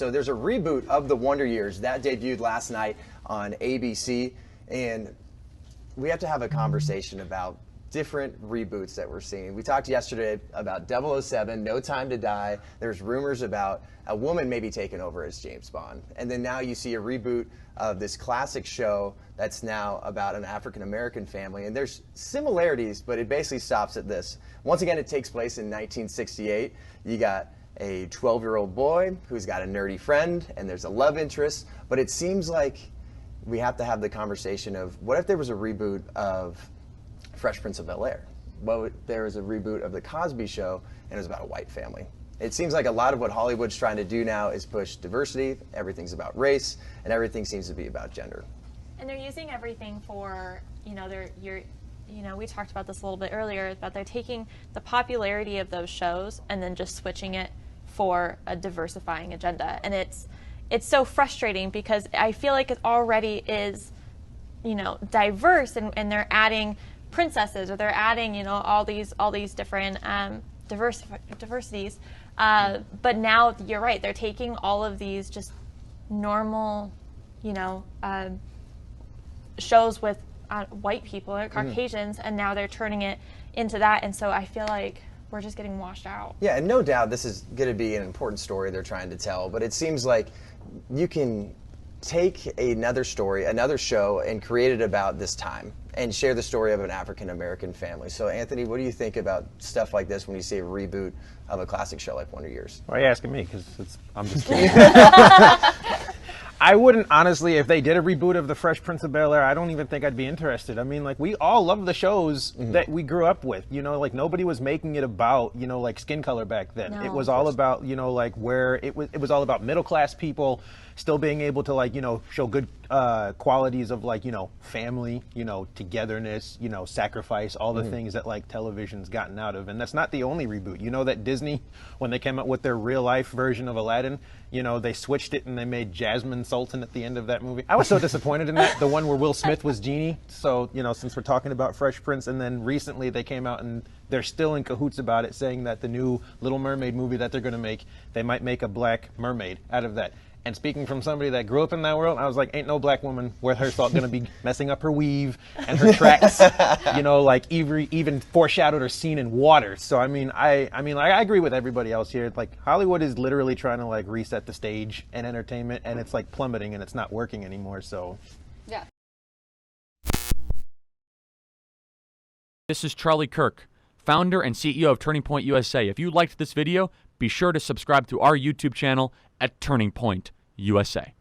So there's a reboot of The Wonder Years that debuted last night on ABC, and we have to have a conversation about different reboots that we're seeing. We talked yesterday about 007, No Time to Die. There's rumors about a woman maybe taking over as James Bond. And then now you see a reboot of this classic show that's now about an African-American family. And there's similarities, but it basically stops at this. Once again, it takes place in 1968. You got a 12-year-old boy who's got a nerdy friend, and there's a love interest. But it seems like we have to have the conversation of, what if there was a reboot of Fresh Prince of Bel-Air? Well, there was a reboot of The Cosby Show, and it was about a white family. It seems like a lot of what Hollywood's trying to do now is push diversity. Everything's about race, and everything seems to be about gender. And they're using everything for, we talked about this a little bit earlier, but they're taking the popularity of those shows and then just switching it for a diversifying agenda. And it's so frustrating because I feel like it already is, diverse, and they're adding princesses, or they're adding, all these different diversities. But now you're right; they're taking all of these just normal, shows with white people or Caucasians, and now they're turning it into that. And so I feel like we're just getting washed out. Yeah, and no doubt this is going to be an important story they're trying to tell. But it seems like you can take another story, another show, and create it about this time and share the story of an African-American family. So, Anthony, what do you think about stuff like this when you see a reboot of a classic show like Wonder Years? Why are you asking me? Because I'm just kidding. I wouldn't, honestly, if they did a reboot of The Fresh Prince of Bel-Air, I don't even think I'd be interested. I mean, like, we all love the shows that we grew up with. Like, nobody was making it about, like, skin color back then. No. It was all about, like, where it was all about middle-class people still being able to, like, show good qualities of, like, family, togetherness, sacrifice, all the things that, like, television's gotten out of. And that's not the only reboot. That Disney, when they came out with their real-life version of Aladdin, they switched it and they made Jasmine Sultan at the end of that movie. I was so disappointed in that, the one where Will Smith was Genie. So, since we're talking about Fresh Prince, and then recently they came out and they're still in cahoots about it, saying that the new Little Mermaid movie that they're going to make, they might make a black mermaid out of that. And speaking from somebody that grew up in that world, I was like, ain't no black woman worth her salt going to be messing up her weave and her tracks, like even foreshadowed or seen in water. So I agree with everybody else here. Like, Hollywood is literally trying to, like, reset the stage and entertainment, and it's, like, plummeting and it's not working anymore. So yeah. This is Charlie Kirk, founder and CEO of Turning Point USA. If you liked this video, be sure to subscribe to our YouTube channel at Turning Point USA.